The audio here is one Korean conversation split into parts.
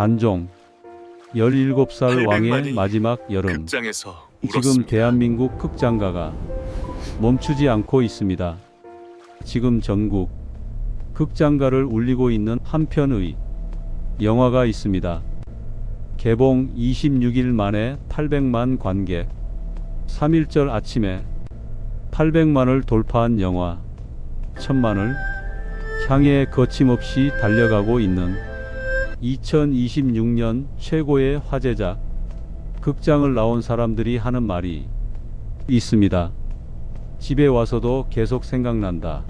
단종 17살 왕의 800만이 마지막 여름. 극장에서 지금 울었습니다. 대한민국 극장가가 멈추지 않고 있습니다. 지금 전국 극장가를 울리고 있는 한 편의 영화가 있습니다. 개봉 26일 만에 800만 관객, 3.1절 아침에 800만을 돌파한 영화 천만을 향해 거침없이 달려가고 있는 2026년 최고의 화제작. 극장을 나온 사람들이 하는 말이 있습니다. 집에 와서도 계속 생각난다.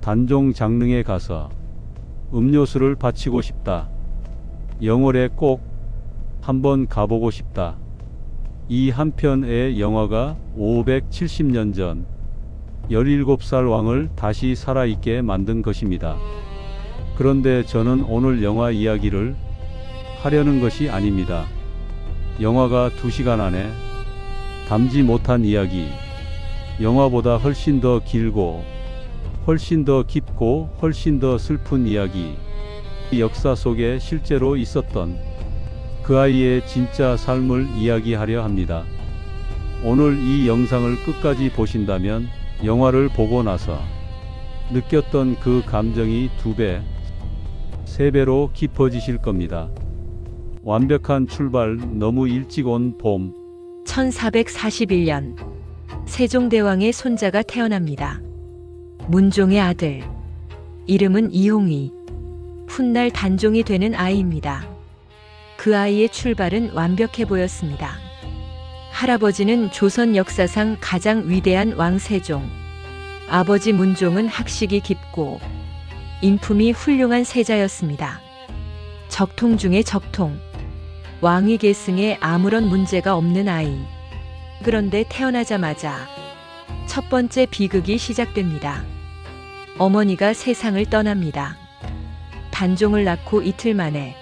단종 장릉에 가서 음료수를 바치고 싶다. 영월에 꼭 한번 가보고 싶다. 이 한 편의 영화가 570년 전 17살 왕을 다시 살아있게 만든 것입니다. 그런데 저는 오늘 영화 이야기를 하려는 것이 아닙니다. 영화가 2시간 안에 담지 못한 이야기, 영화보다 훨씬 더 길고 훨씬 더 깊고 훨씬 더 슬픈 이야기, 역사 속에 실제로 있었던 그 아이의 진짜 삶을 이야기하려 합니다. 오늘 이 영상을 끝까지 보신다면 영화를 보고 나서 느꼈던 그 감정이 2배, 3배로 깊어지실 겁니다. 완벽한 출발, 너무 일찍 온 봄. 1441년 세종대왕의 손자가 태어납니다. 문종의 아들, 이름은 이홍이. 훗날 단종이 되는 아이입니다. 그 아이의 출발은 완벽해 보였습니다. 할아버지는 조선 역사상 가장 위대한 왕 세종, 아버지 문종은 학식이 깊고 인품이 훌륭한 세자였습니다. 적통 중에 적통, 왕위 계승에 아무런 문제가 없는 아이. 그런데 태어나자마자 첫 번째 비극이 시작됩니다. 어머니가 세상을 떠납니다. 단종을 낳고 이틀 만에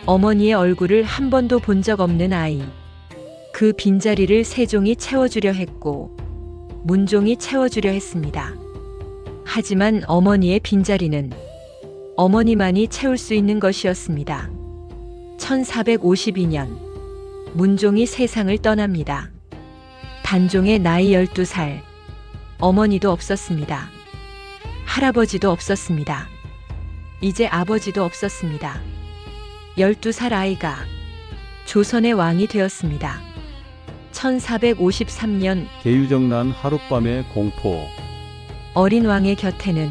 어머니의 얼굴을 한 번도 본 적 없는 아이. 그 빈자리를 세종이 채워주려 했고 문종이 채워주려 했습니다. 하지만 어머니의 빈자리는 어머니만이 채울 수 있는 것이었습니다. 1452년 문종이 세상을 떠납니다. 단종의 나이 12살. 어머니도 없었습니다. 할아버지도 없었습니다. 이제 아버지도 없었습니다. 12살 아이가 조선의 왕이 되었습니다. 1453년 계유정난 하룻밤의 공포. 어린 왕의 곁에는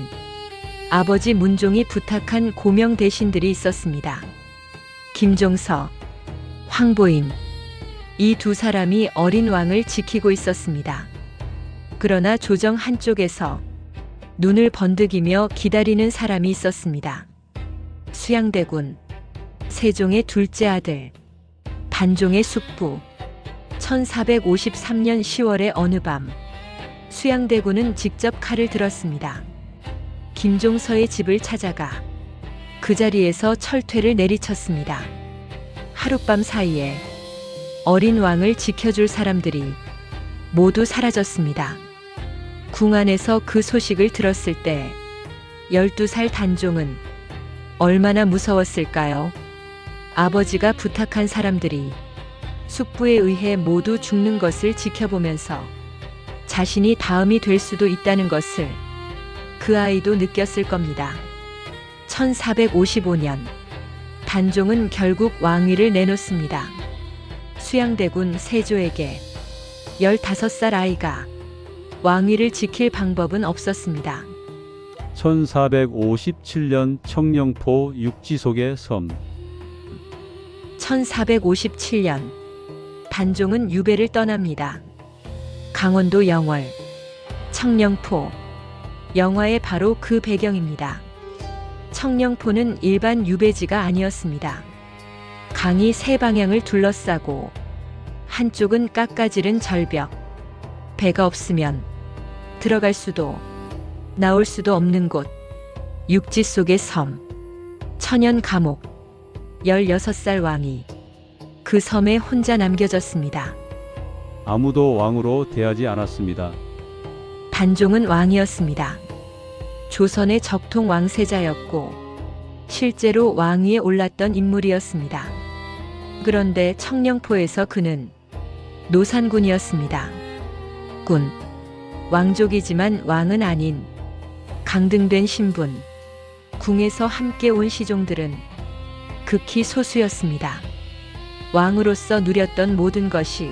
아버지 문종이 부탁한 고명 대신들이 있었습니다. 김종서, 황보인. 이 2사람이 어린 왕을 지키고 있었습니다. 그러나 조정 한쪽에서 눈을 번득이며 기다리는 사람이 있었습니다. 수양대군, 세종의 둘째 아들, 단종의 숙부. 1453년 10월의 어느 밤, 수양대군은 직접 칼을 들었습니다. 김종서의 집을 찾아가 그 자리에서 철퇴를 내리쳤습니다. 하룻밤 사이에 어린 왕을 지켜줄 사람들이 모두 사라졌습니다. 궁 안에서 그 소식을 들었을 때 12살 단종은 얼마나 무서웠을까요? 아버지가 부탁한 사람들이 숙부에 의해 모두 죽는 것을 지켜보면서 자신이 다음이 될 수도 있다는 것을 그 아이도 느꼈을 겁니다. 1455년 단종은 결국 왕위를 내놓습니다. 수양대군 세조에게 15살 아이가 왕위를 지킬 방법은 없었습니다. 1457년 청령포 육지 속의 섬. 1457년 단종은 유배를 떠납니다. 강원도 영월, 청령포. 영화의 바로 그 배경입니다. 청령포는 일반 유배지가 아니었습니다. 강이 세 방향을 둘러싸고 한쪽은 깎아지른 절벽. 배가 없으면 들어갈 수도 나올 수도 없는 곳. 육지 속의 섬. 천연 감옥. 16살 왕이 그 섬에 혼자 남겨졌습니다. 아무도 왕으로 대하지 않았습니다. 단종은 왕이었습니다. 조선의 적통 왕세자였고 실제로 왕위에 올랐던 인물이었습니다. 그런데 청령포에서 그는 노산군이었습니다. 군. 왕족이지만 왕은 아닌 강등된 신분. 궁에서 함께 온 시종들은 극히 소수였습니다. 왕으로서 누렸던 모든 것이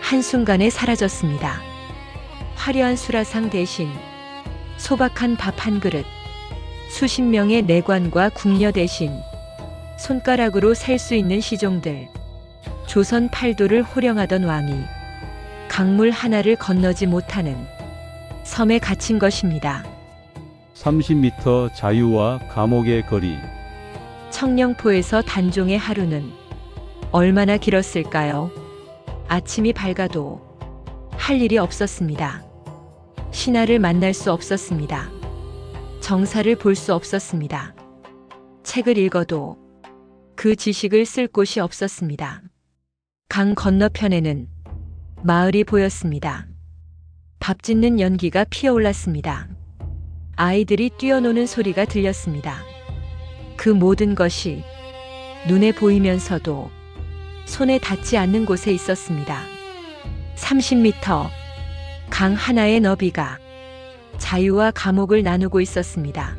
한순간에 사라졌습니다. 화려한 수라상 대신 소박한 밥 한 그릇, 수십 명의 내관과 궁녀 대신 손가락으로 셀 수 있는 시종들, 조선 팔도를 호령하던 왕이 강물 하나를 건너지 못하는 섬에 갇힌 것입니다. 30m 자유와 감옥의 거리. 청령포에서 단종의 하루는 얼마나 길었을까요? 아침이 밝아도 할 일이 없었습니다. 신하를 만날 수 없었습니다. 정사를 볼 수 없었습니다. 책을 읽어도 그 지식을 쓸 곳이 없었습니다. 강 건너편에는 마을이 보였습니다. 밥 짓는 연기가 피어올랐습니다. 아이들이 뛰어노는 소리가 들렸습니다. 그 모든 것이 눈에 보이면서도 손에 닿지 않는 곳에 있었습니다. 30m 강 하나의 너비가 자유와 감옥을 나누고 있었습니다.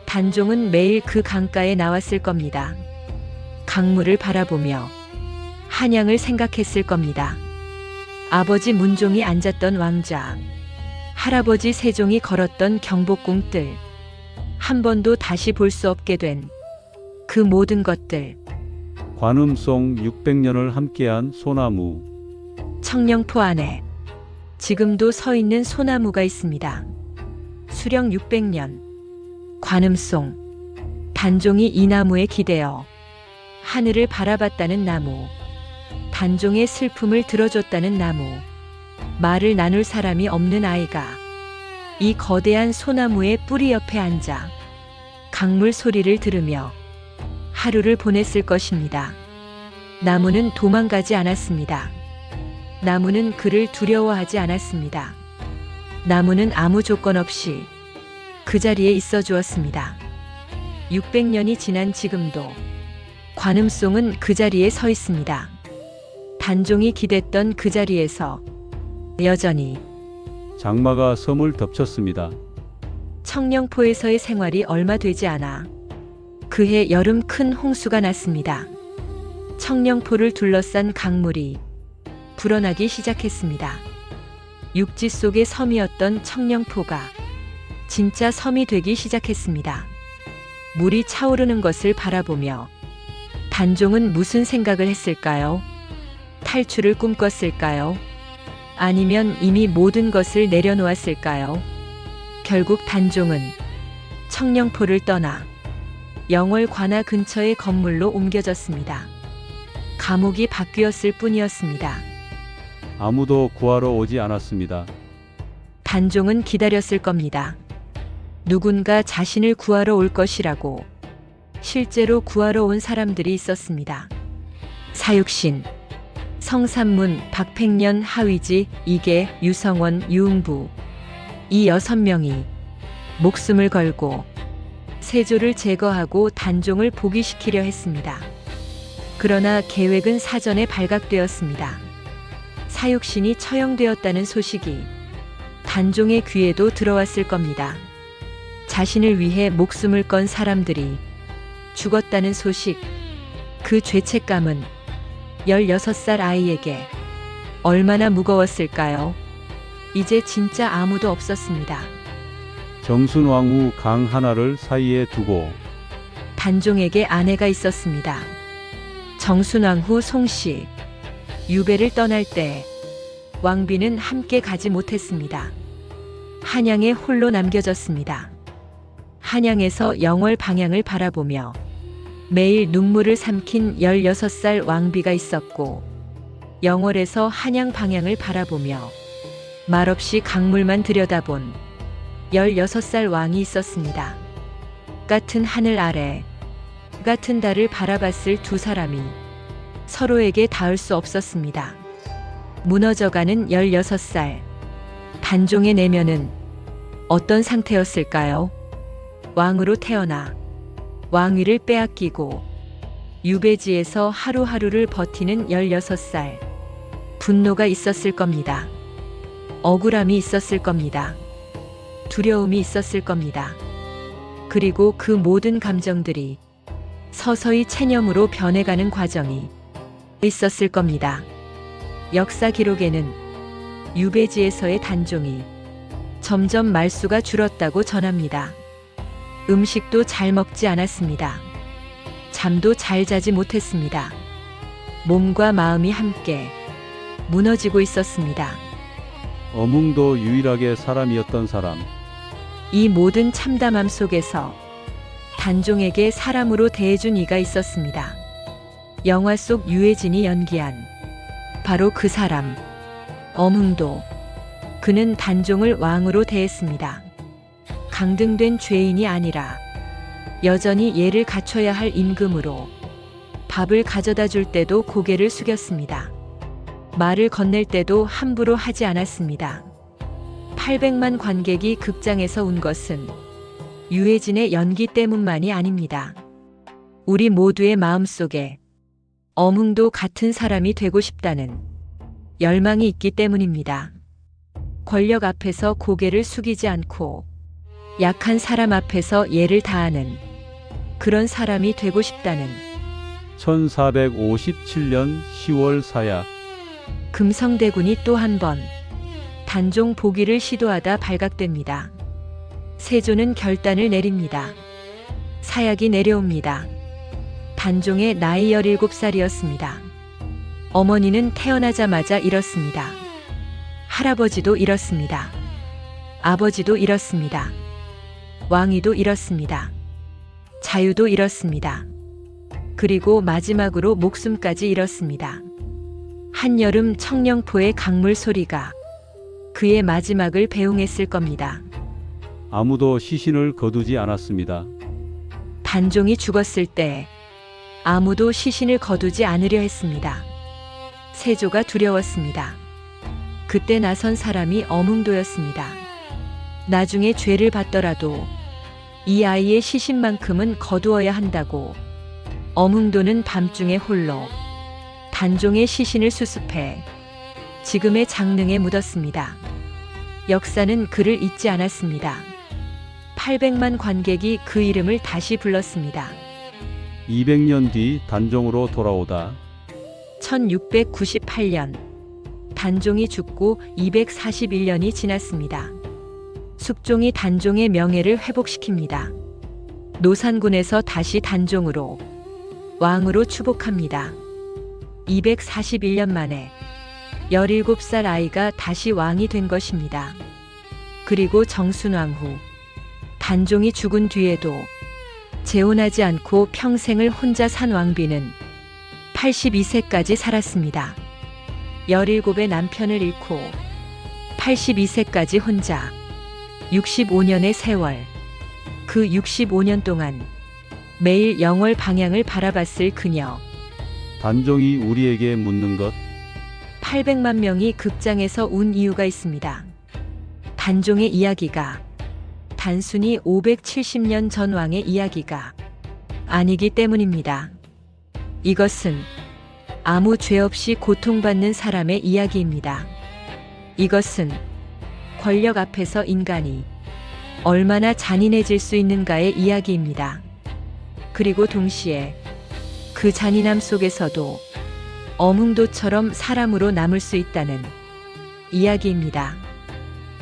단종은 매일 그 강가에 나왔을 겁니다. 강물을 바라보며 한양을 생각했을 겁니다. 아버지 문종이 앉았던 왕좌, 할아버지 세종이 걸었던 경복궁뜰, 한 번도 다시 볼 수 없게 된 그 모든 것들. 관음송 600년을 함께한 소나무. 청령포 안에 지금도 서 있는 소나무가 있습니다. 수령 600년. 관음송. 단종이 이 나무에 기대어 하늘을 바라봤다는 나무. 단종의 슬픔을 들어줬다는 나무. 말을 나눌 사람이 없는 아이가 이 거대한 소나무의 뿌리 옆에 앉아 강물 소리를 들으며 하루를 보냈을 것입니다. 나무는 도망가지 않았습니다. 나무는 그를 두려워하지 않았습니다. 나무는 아무 조건 없이 그 자리에 있어 주었습니다. 600년이 지난 지금도 관음송은 그 자리에 서 있습니다. 단종이 기댔던 그 자리에서 여전히 장마가 섬을 덮쳤습니다. 청령포에서의 생활이 얼마 되지 않아 그해 여름 큰 홍수가 났습니다. 청령포를 둘러싼 강물이 불어나기 시작했습니다. 육지 속의 섬이었던 청령포가 진짜 섬이 되기 시작했습니다. 물이 차오르는 것을 바라보며 단종은 무슨 생각을 했을까요? 탈출을 꿈꿨을까요? 아니면 이미 모든 것을 내려놓았을까요? 결국 단종은 청령포를 떠나 영월 관하 근처의 건물로 옮겨졌습니다. 감옥이 바뀌었을 뿐이었습니다. 아무도 구하러 오지 않았습니다. 단종은 기다렸을 겁니다. 누군가 자신을 구하러 올 것이라고. 실제로 구하러 온 사람들이 있었습니다. 사육신, 성삼문, 박팽년, 하위지, 이계, 유성원, 유응부. 이 6명이 목숨을 걸고 세조를 제거하고 단종을 복위시키려 했습니다. 그러나 계획은 사전에 발각되었습니다. 사육신이 처형되었다는 소식이 단종의 귀에도 들어왔을 겁니다. 자신을 위해 목숨을 건 사람들이 죽었다는 소식, 그 죄책감은 16살 아이에게 얼마나 무거웠을까요? 이제 진짜 아무도 없었습니다. 정순왕후 강 하나를 사이에 두고 단종에게 아내가 있었습니다. 정순왕후 송씨. 유배를 떠날 때 왕비는 함께 가지 못했습니다. 한양에 홀로 남겨졌습니다. 한양에서 영월 방향을 바라보며 매일 눈물을 삼킨 16살 왕비가 있었고, 영월에서 한양 방향을 바라보며 말없이 강물만 들여다본 16살 왕이 있었습니다. 같은 하늘 아래 같은 달을 바라봤을 두 사람이 서로에게 닿을 수 없었습니다. 무너져가는 16살. 단종의 내면은 어떤 상태였을까요? 왕으로 태어나 왕위를 빼앗기고 유배지에서 하루하루를 버티는 16살. 분노가 있었을 겁니다. 억울함이 있었을 겁니다. 두려움이 있었을 겁니다. 그리고 그 모든 감정들이 서서히 체념으로 변해가는 과정이 있었을 겁니다. 역사 기록에는 유배지에서의 단종이 점점 말수가 줄었다고 전합니다. 음식도 잘 먹지 않았습니다. 잠도 잘 자지 못했습니다. 몸과 마음이 함께 무너지고 있었습니다. 어몽도 유일하게 사람이었던 사람. 이 모든 참담함 속에서 단종에게 사람으로 대해준 이가 있었습니다. 영화 속 유해진이 연기한 바로 그 사람, 어몽도. 그는 단종을 왕으로 대했습니다. 강등된 죄인이 아니라 여전히 예를 갖춰야 할 임금으로 밥을 가져다 줄 때도 고개를 숙였습니다. 말을 건넬 때도 함부로 하지 않았습니다. 800만 관객이 극장에서 운 것은 유해진의 연기 때문만이 아닙니다. 우리 모두의 마음속에 어몽도 같은 사람이 되고 싶다는 열망이 있기 때문입니다. 권력 앞에서 고개를 숙이지 않고 약한 사람 앞에서 예를 다하는 그런 사람이 되고 싶다는 1457년 10월 사약. 금성대군이 또 한 번 단종 복위를 시도하다 발각됩니다. 세조는 결단을 내립니다. 사약이 내려옵니다. 단종의 나이 17살이었습니다. 어머니는 태어나자마자 잃었습니다. 할아버지도 잃었습니다. 아버지도 잃었습니다. 왕위도 잃었습니다. 자유도 잃었습니다. 그리고 마지막으로 목숨까지 잃었습니다. 한여름 청령포의 강물 소리가 그의 마지막을 배웅했을 겁니다. 아무도 시신을 거두지 않았습니다. 단종이 죽었을 때 아무도 시신을 거두지 않으려 했습니다. 세조가 두려웠습니다. 그때 나선 사람이 어몽도였습니다. 나중에 죄를 받더라도 이 아이의 시신만큼은 거두어야 한다고 어몽도는 밤중에 홀로 단종의 시신을 수습해 지금의 장릉에 묻었습니다. 역사는 그를 잊지 않았습니다. 800만 관객이 그 이름을 다시 불렀습니다. 200년 뒤 단종으로 돌아오다. 1698년 단종이 죽고 241년이 지났습니다. 숙종이 단종의 명예를 회복시킵니다. 노산군에서 다시 단종으로 왕으로 추복합니다. 241년 만에 17살 아이가 다시 왕이 된 것입니다. 그리고 정순왕 후 단종이 죽은 뒤에도 재혼하지 않고 평생을 혼자 산 왕비는 82세까지 살았습니다. 17의 남편을 잃고 82세까지 혼자 65년의 세월. 그 65년 동안 매일 영월 방향을 바라봤을 그녀. 단종이 우리에게 묻는 것. 800만 명이 극장에서 운 이유가 있습니다. 단종의 이야기가 단순히 570년 전 왕의 이야기가 아니기 때문입니다. 이것은 아무 죄 없이 고통받는 사람의 이야기입니다. 이것은 권력 앞에서 인간이 얼마나 잔인해질 수 있는가의 이야기입니다. 그리고 동시에 그 잔인함 속에서도 어몽도처럼 사람으로 남을 수 있다는 이야기입니다.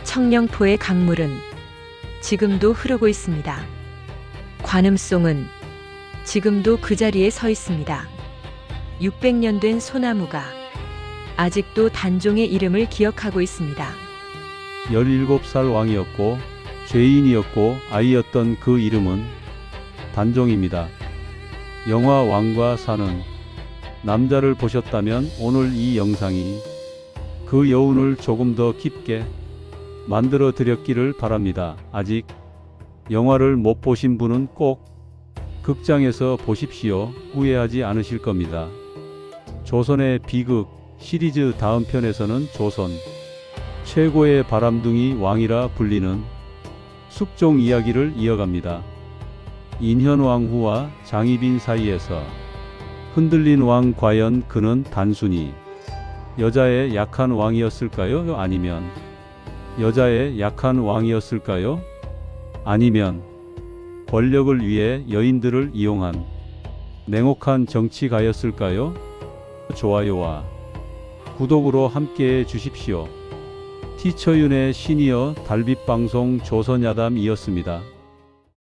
청령포의 강물은 지금도 흐르고 있습니다. 관음송은 지금도 그 자리에 서 있습니다. 600년 된 소나무가 아직도 단종의 이름을 기억하고 있습니다. 17살 왕이었고 죄인이었고 아이였던 그 이름은 단종입니다. 영화 왕과 사는 남자를 보셨다면 오늘 이 영상이 그 여운을 조금 더 깊게 만들어 드렸기를 바랍니다. 아직 영화를 못 보신 분은 꼭 극장에서 보십시오. 후회하지 않으실 겁니다. 조선의 비극 시리즈 다음 편에서는 조선 최고의 바람둥이 왕이라 불리는 숙종 이야기를 이어갑니다. 인현왕후와 장희빈 사이에서 흔들린 왕, 과연 그는 단순히 여자의 약한 왕이었을까요? 아니면 여자의 약한 왕이었을까요? 아니면 권력을 위해 여인들을 이용한 냉혹한 정치가였을까요? 좋아요와 구독으로 함께해 주십시오. 티처윤의 시니어 달빛방송 조선야담이었습니다.